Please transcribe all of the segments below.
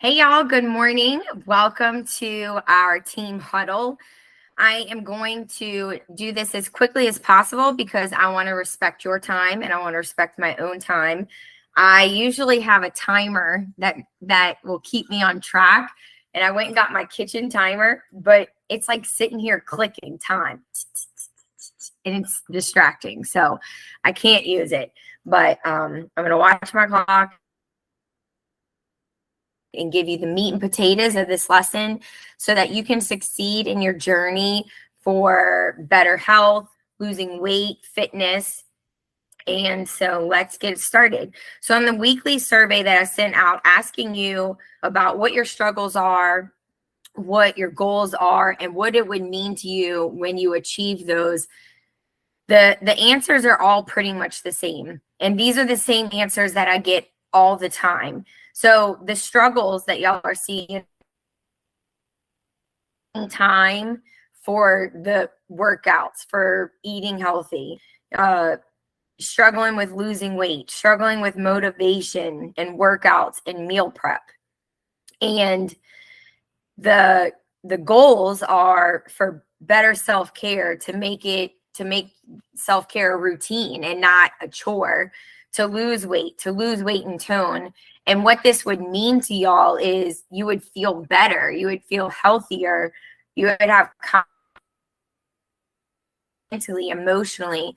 Hey, y'all. Good morning. Welcome to our team huddle. I am going to do this as quickly as possible because I want to respect your time and I want to respect my own time. I usually have a timer that will keep me on track. And I went and got my kitchen timer, but it's like sitting here clicking time and it's distracting. So I can't use it. But I'm going to watch my clock and give you the meat and potatoes of this lesson so that you can succeed in your journey for better health, losing weight, fitness. And so let's get started. So on the weekly survey that I sent out asking you about what your struggles are, what your goals are, and what it would mean to you when you achieve those, the answers are all pretty much the same. And these are the same answers that I get all the time. So the struggles that y'all are seeing, time for the workouts, for eating healthy, struggling with losing weight, struggling with motivation and workouts and meal prep. And the goals are for better self-care, to make self-care a routine and not a chore, to lose weight and tone. And what this would mean to y'all is you would feel better, you would feel healthier, you would have mentally, emotionally.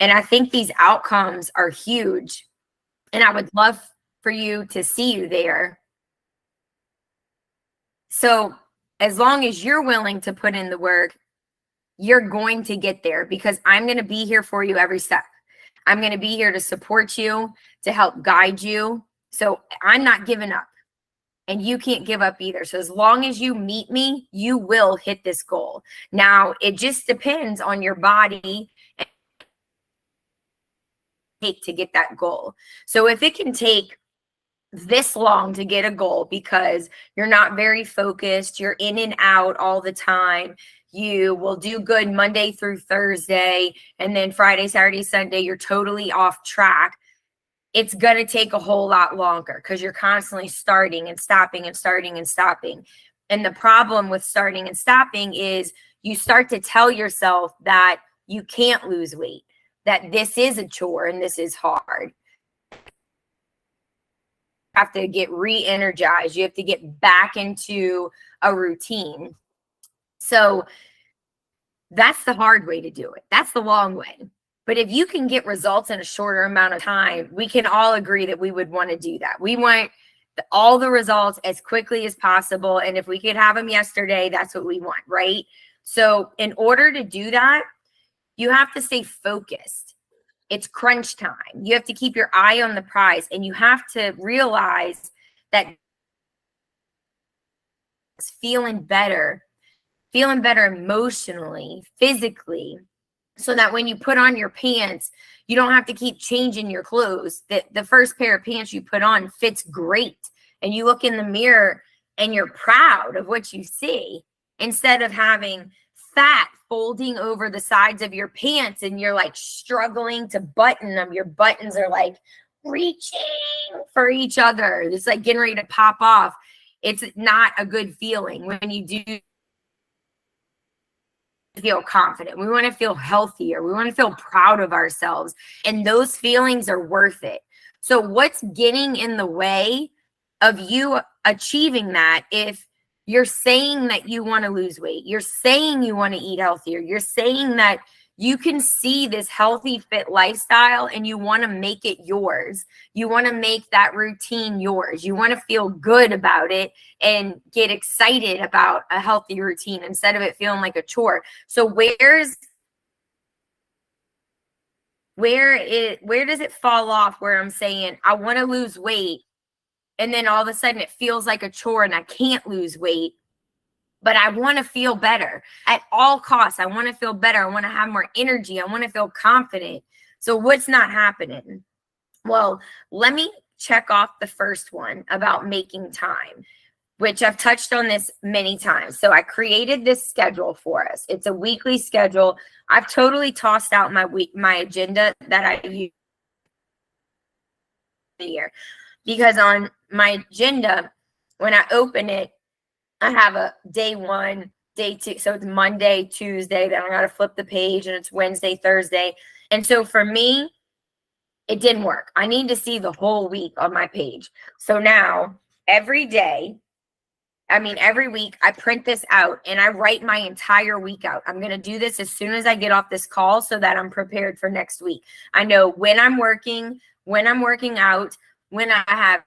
And I think these outcomes are huge. And I would love for you to see you there. So as long as you're willing to put in the work, you're going to get there because I'm going to be here for you every step. I'm going to be here to support you, to help guide you. So I'm not giving up and you can't give up either. So as long as you meet me, you will hit this goal. Now, it just depends on your body and take to get that goal. So if it can take this long to get a goal because you're not very focused, you're in and out all the time, you will do good Monday through Thursday, and then Friday, Saturday, Sunday, you're totally off track. It's going to take a whole lot longer because you're constantly starting and stopping and starting and stopping. And the problem with starting and stopping is you start to tell yourself that you can't lose weight, that this is a chore and this is hard. Have to get re-energized. You have to get back into a routine. So that's the hard way to do it. That's the long way. But if you can get results in a shorter amount of time, we can all agree that we would want to do that. We want all the results as quickly as possible. And if we could have them yesterday, that's what we want, right? So in order to do that, you have to stay focused. It's crunch time. You have to keep your eye on the prize, and you have to realize that it's feeling better emotionally, physically, so that when you put on your pants, you don't have to keep changing your clothes. The first pair of pants you put on fits great, and you look in the mirror and you're proud of what you see, instead of having fat folding over the sides of your pants and you're like struggling to button them. Your buttons are like reaching for each other. It's like getting ready to pop off. It's not a good feeling when you do feel confident. We want to feel healthier. We want to feel proud of ourselves. And those feelings are worth it. So what's getting in the way of you achieving that? If you're saying that you want to lose weight, you're saying you want to eat healthier, you're saying that you can see this healthy, fit lifestyle and you want to make it yours. You want to make that routine yours. You want to feel good about it and get excited about a healthy routine instead of it feeling like a chore. So where does it fall off where I'm saying I want to lose weight, and then all of a sudden it feels like a chore and I can't lose weight, but I want to feel better at all costs. I want to feel better. I want to have more energy. I want to feel confident. So what's not happening? Well, let me check off the first one about making time, which I've touched on this many times. So I created this schedule for us. It's a weekly schedule. I've totally tossed out my agenda that I use the year, because on my agenda, when I open it, I have a day 1, day 2. So it's Monday, Tuesday, then I got to flip the page, and it's Wednesday, Thursday. And so for me, it didn't work. I need to see the whole week on my page. So now every week, I print this out and I write my entire week out. I'm going to do this as soon as I get off this call so that I'm prepared for next week. I know when I'm working out, when I have,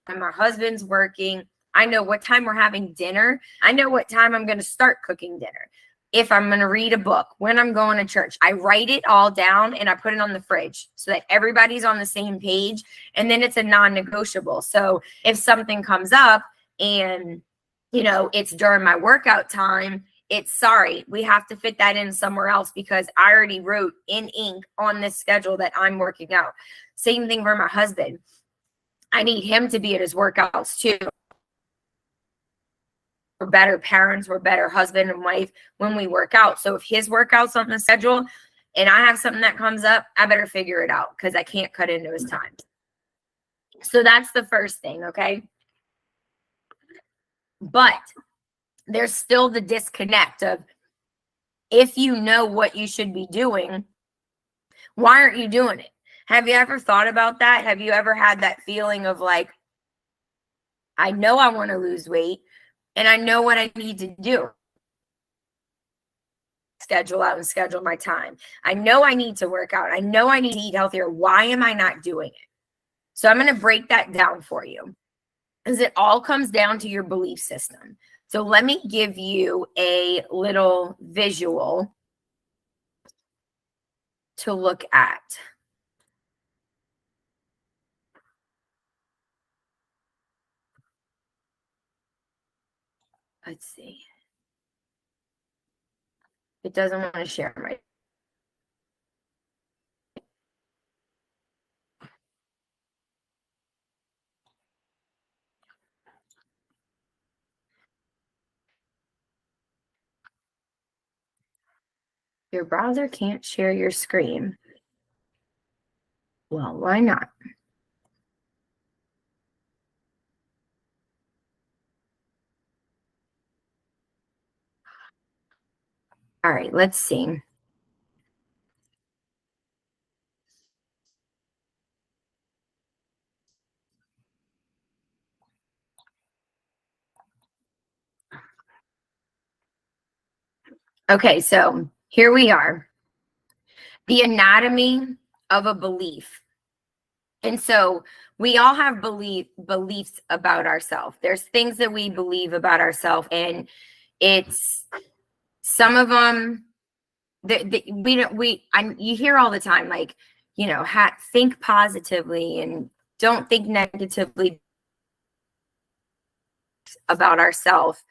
when my husband's working. I know what time we're having dinner. I know what time I'm going to start cooking dinner. If I'm going to read a book, when I'm going to church, I write it all down and I put it on the fridge so that everybody's on the same page. And then it's a non-negotiable. So if something comes up and, it's during my workout time, we have to fit that in somewhere else because I already wrote in ink on this schedule that I'm working out. Same thing for my husband. I need him to be at his workouts too. We're better parents, we're better husband and wife when we work out. So if his workout's on the schedule and I have something that comes up, I better figure it out because I can't cut into his times. So that's the first thing, okay? But there's still the disconnect of if you know what you should be doing, why aren't you doing it? Have you ever thought about that? Have you ever had that feeling of like, I know I want to lose weight, and I know what I need to do. Schedule out and schedule my time. I know I need to work out. I know I need to eat healthier. Why am I not doing it? So I'm going to break that down for you because it all comes down to your belief system. So let me give you a little visual to look at. Let's see. It doesn't want to share my. Your browser can't share your screen. Well, why not? All right, let's see. Okay, so here we are. The anatomy of a belief. And so we all have beliefs about ourselves. There's things that we believe about ourselves, and it's some of them that you hear all the time, like, think positively and don't think negatively about ourselves.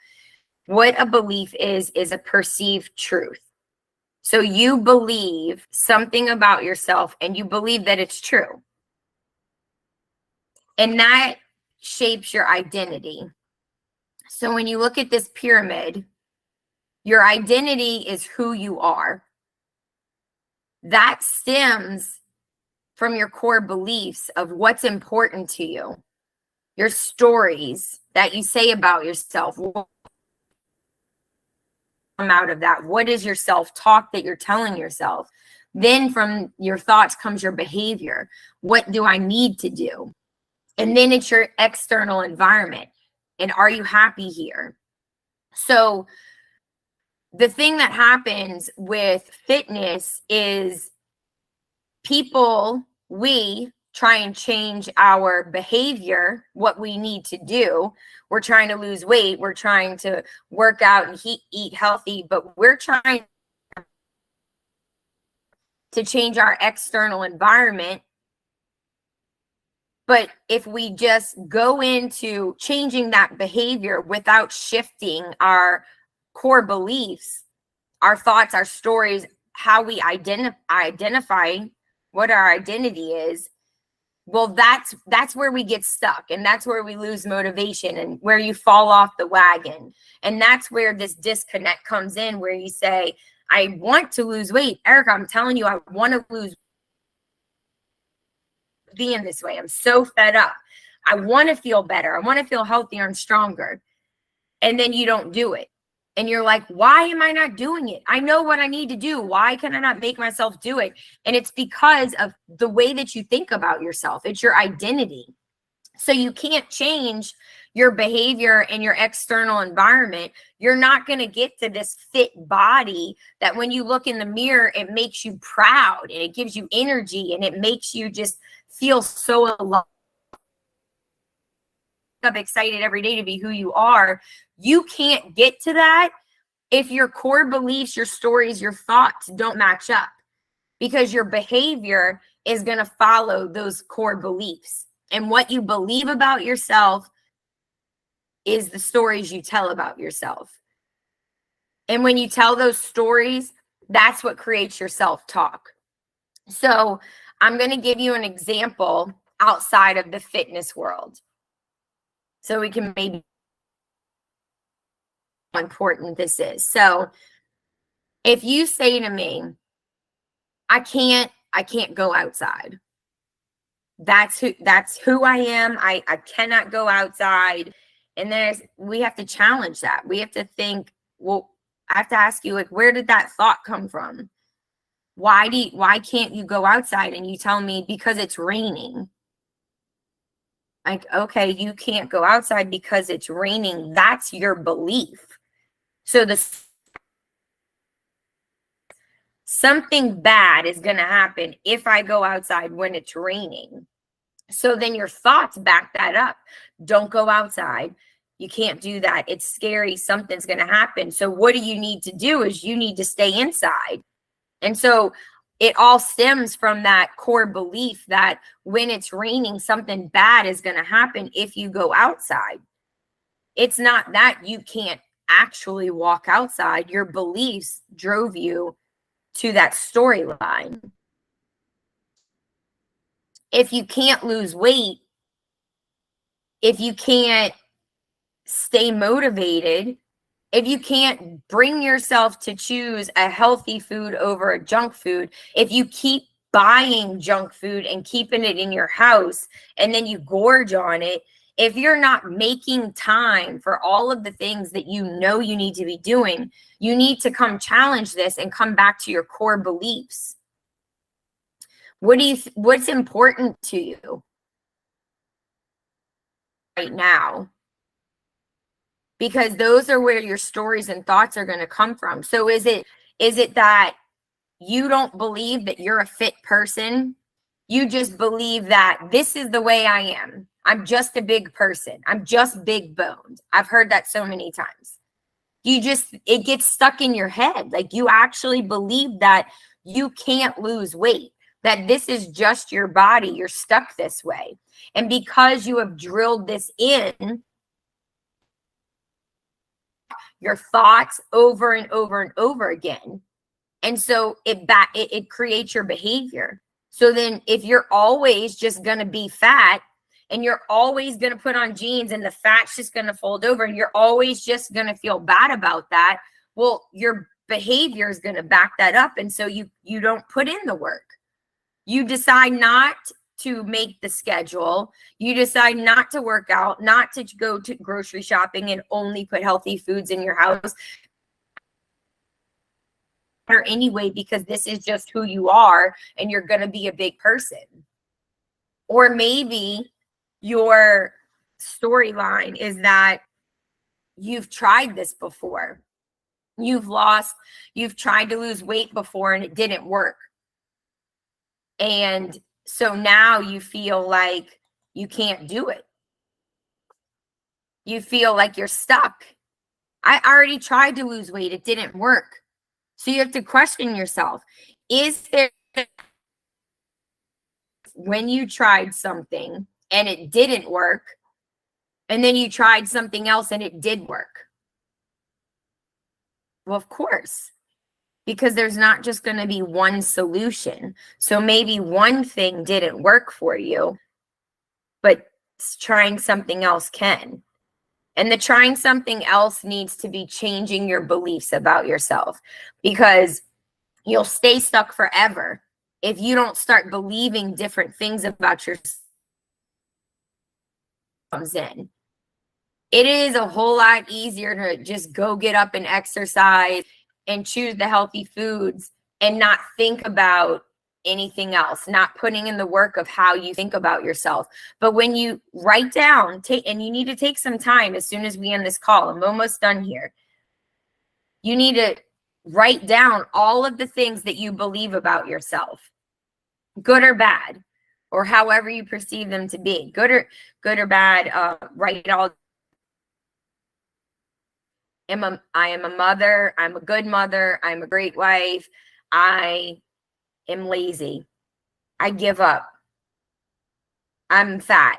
What a belief is a perceived truth. So you believe something about yourself and you believe that it's true. And that shapes your identity. So when you look at this pyramid, your identity is who you are. That stems from your core beliefs of what's important to you, your stories that you say about yourself. Come out of that. What is your self-talk that you're telling yourself? Then from your thoughts comes your behavior. What do I need to do? And then it's your external environment. And are you happy here? So the thing that happens with fitness is we try and change our behavior, what we need to do. We're trying to lose weight. We're trying to work out and eat healthy, but we're trying to change our external environment. But if we just go into changing that behavior without shifting our core beliefs, our thoughts, our stories, how we identify what our identity is, well, that's where we get stuck, and that's where we lose motivation and where you fall off the wagon. And that's where this disconnect comes in, where you say, I want to lose weight. Erica, I'm telling you, I want to lose being this way. I'm so fed up. I want to feel better. I want to feel healthier and stronger. And then you don't do it. And you're like, why am I not doing it? I know what I need to do. Why can I not make myself do it? And it's because of the way that you think about yourself. It's your identity. So you can't change your behavior and your external environment. You're not going to get to this fit body that when you look in the mirror, it makes you proud and it gives you energy and it makes you just feel so alive. Excited every day to be who you are. You can't get to that if your core beliefs, your stories, your thoughts don't match up, because your behavior is going to follow those core beliefs. And what you believe about yourself is the stories you tell about yourself. And when you tell those stories, that's what creates your self-talk. So I'm going to give you an example outside of the fitness world, so we can maybe how important this is. So if you say to me, I can't go outside. That's who I am. I cannot go outside. And we have to challenge that. We have to think, well, I have to ask you, like, where did that thought come from? Why can't you go outside? And you tell me because it's raining. Like, okay, you can't go outside because it's raining. That's your belief. So something bad is going to happen if I go outside when it's raining. So then your thoughts back that up. Don't go outside. You can't do that. It's scary. Something's going to happen. So what do you need to do is you need to stay inside. And so it all stems from that core belief that when it's raining, something bad is going to happen if you go outside. It's not that you can't actually walk outside. Your beliefs drove you to that storyline. If you can't lose weight, if you can't stay motivated, if you can't bring yourself to choose a healthy food over a junk food, if you keep buying junk food and keeping it in your house and then you gorge on it, if you're not making time for all of the things that you know you need to be doing, you need to come challenge this and come back to your core beliefs. What's important to you right now? Because those are where your stories and thoughts are going to come from. So is it that you don't believe that you're a fit person? You just believe that this is the way I am. I'm just a big person. I'm just big boned. I've heard that so many times. It gets stuck in your head. Like, you actually believe that you can't lose weight, that this is just your body. You're stuck this way. And because you have drilled this in your thoughts over and over and over again, and so it creates your behavior. So then if you're always just going to be fat and you're always going to put on jeans and the fat's just going to fold over and you're always just going to feel bad about that, well, your behavior is going to back that up. And so you don't put in the work. You decide not to make the schedule. You decide not to work out, not to go to grocery shopping and only put healthy foods in your house. Or anyway, because this is just who you are and you're going to be a big person. Or maybe your storyline is that you've tried this before. You've tried to lose weight before and it didn't work. And so now you feel like you can't do it. You feel like you're stuck. I already tried to lose weight. It didn't work. So you have to question yourself. Is there, when you tried something and it didn't work, and then you tried something else and it did work? Well, of course, because there's not just going to be one solution. So maybe one thing didn't work for you, but trying something else can. And the trying something else needs to be changing your beliefs about yourself, because you'll stay stuck forever if you don't start believing different things about yourself. comes in. It is a whole lot easier to just go get up and exercise and choose the healthy foods and not think about anything else, not putting in the work of how you think about yourself. But when you write down, and you need to take some time as soon as we end this call, I'm almost done here. You need to write down all of the things that you believe about yourself, good or bad, or however you perceive them to be, good or bad. Write it all. I am a mother. I'm a good mother. I'm a great wife. I am lazy. I give up. I'm fat.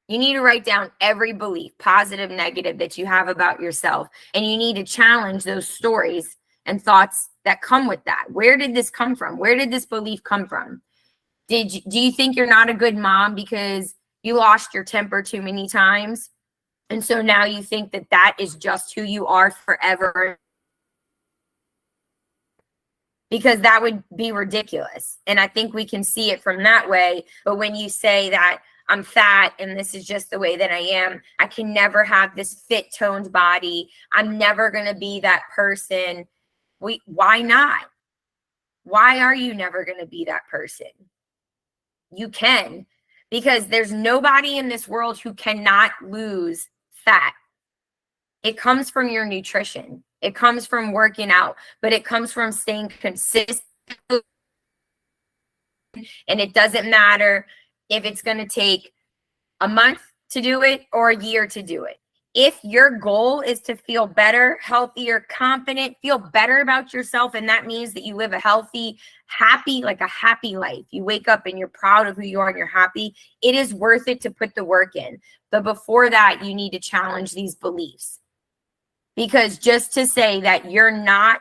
You need to write down every belief, positive, negative, that you have about yourself. And you need to challenge those stories and thoughts that come with that. Where did this come from? Where did this belief come from? Do you think you're not a good mom because you lost your temper too many times? And so now you think that that is just who you are forever? Because that would be ridiculous. And I think we can see it from that way. But when you say that I'm fat and this is just the way that I am, I can never have this fit toned body, I'm never going to be that person. Why not? Why are you never going to be that person? You can, because there's nobody in this world who cannot lose fat. It comes from your nutrition. It comes from working out, but it comes from staying consistent. And it doesn't matter if it's going to take a month to do it or a year to do it. If your goal is to feel better, healthier, confident, feel better about yourself, and that means that you live a healthy, happy life. You wake up and you're proud of who you are and you're happy. It is worth it to put the work in. But before that, you need to challenge these beliefs. Because just to say that you're not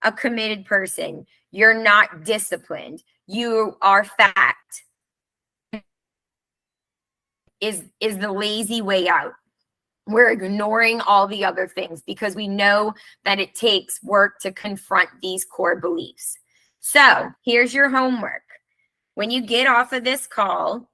a committed person, you're not disciplined, you are fat, is the lazy way out. We're ignoring all the other things because we know that it takes work to confront these core beliefs. So here's your homework. When you get off of this call,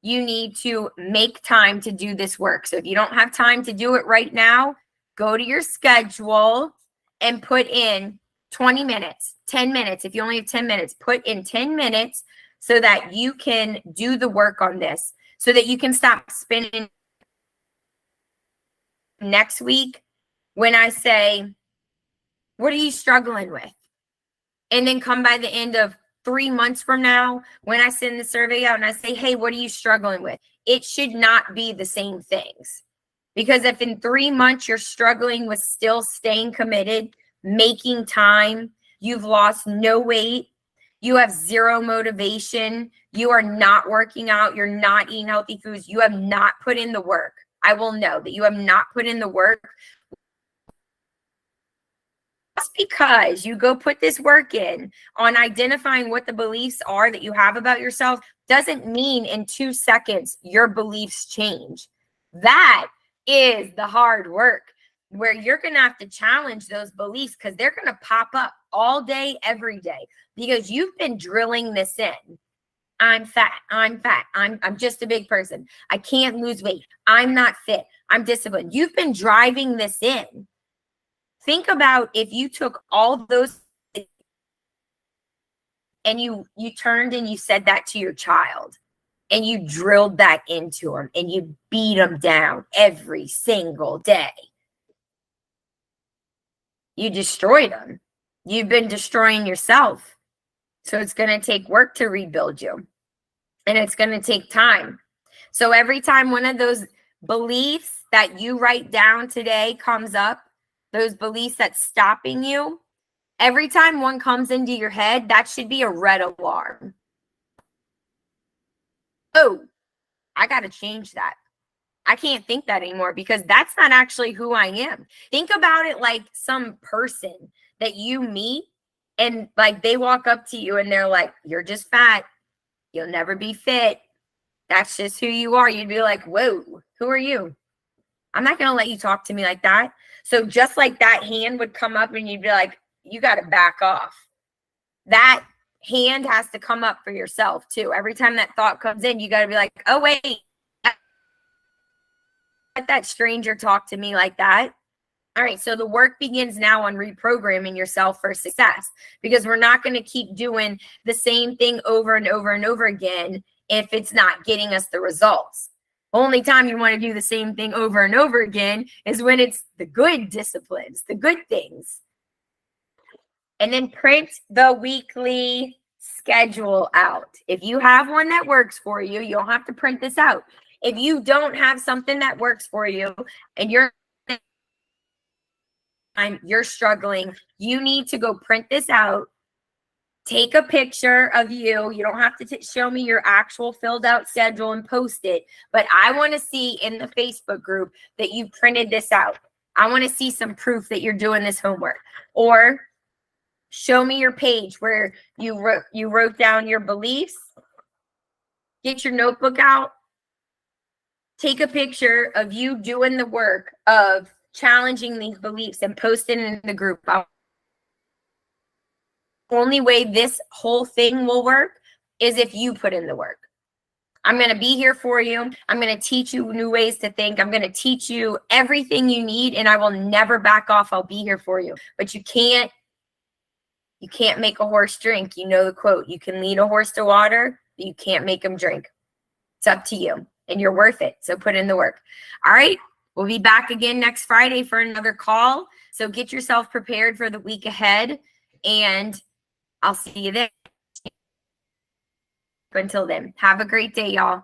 you need to make time to do this work. So if you don't have time to do it right now, go to your schedule and put in 20 minutes, 10 minutes. If you only have 10 minutes, put in 10 minutes so that you can do the work on this, so that you can stop spinning. Next week, when I say, what are you struggling with? And then come by the end of 3 months from now, when I send the survey out and I say, hey, what are you struggling with? It should not be the same things. Because if in 3 months you're struggling with still staying committed, making time, you've lost no weight, you have zero motivation, you are not working out, you're not eating healthy foods, you have not put in the work. I will know that you have not put in the work. Just because you go put this work in on identifying what the beliefs are that you have about yourself doesn't mean in 2 seconds your beliefs change. That is the hard work, where you're going to have to challenge those beliefs because they're going to pop up all day, every day, because you've been drilling this in. I'm fat. I'm just a big person. I can't lose weight. I'm not fit. I'm disciplined. You've been driving this in. Think about if you took all those and you turned and you said that to your child and you drilled that into them and you beat them down every single day. You destroyed them. You've been destroying yourself. So it's going to take work to rebuild you. And it's going to take time. So every time one of those beliefs that you write down today comes up, those beliefs that's stopping you, every time one comes into your head, that should be a red alarm. Oh, I got to change that. I can't think that anymore because that's not actually who I am. Think about it like some person that you meet and like they walk up to you and they're like, you're just fat. You'll never be fit. That's just who you are. You'd be like, whoa, who are you? I'm not going to let you talk to me like that. So just like that hand would come up and you'd be like, you got to back off. That hand has to come up for yourself too. Every time that thought comes in, you got to be like, oh, wait. let that stranger talk to me like that. All right, so the work begins now on reprogramming yourself for success, because we're not going to keep doing the same thing over and over and over again if it's not getting us the results. Only time you want to do the same thing over and over again is when it's the good disciplines, the good things. And then print the weekly schedule out. If you have one that works for you, you don't have to print this out. If you don't have something that works for you and you're struggling, you need to go print this out. Take a picture of you. You don't have to show me your actual filled out schedule and post it, but I want to see in the Facebook group that you printed this out. I want to see some proof that you're doing this homework. Or show me your page where you wrote down your beliefs. Get your notebook out. Take a picture of you doing the work of challenging these beliefs and post it in the group. Only way this whole thing will work is if you put in the work. I'm going to be here for you. I'm going to teach you new ways to think. I'm going to teach you everything you need, and I will never back off. I'll be here for you. But you can't make a horse drink. You know the quote, you can lead a horse to water, but you can't make him drink. It's up to you, and you're worth it. So put in the work. All right. We'll be back again next Friday for another call. So get yourself prepared for the week ahead, and I'll see you there. Until then, have a great day, y'all.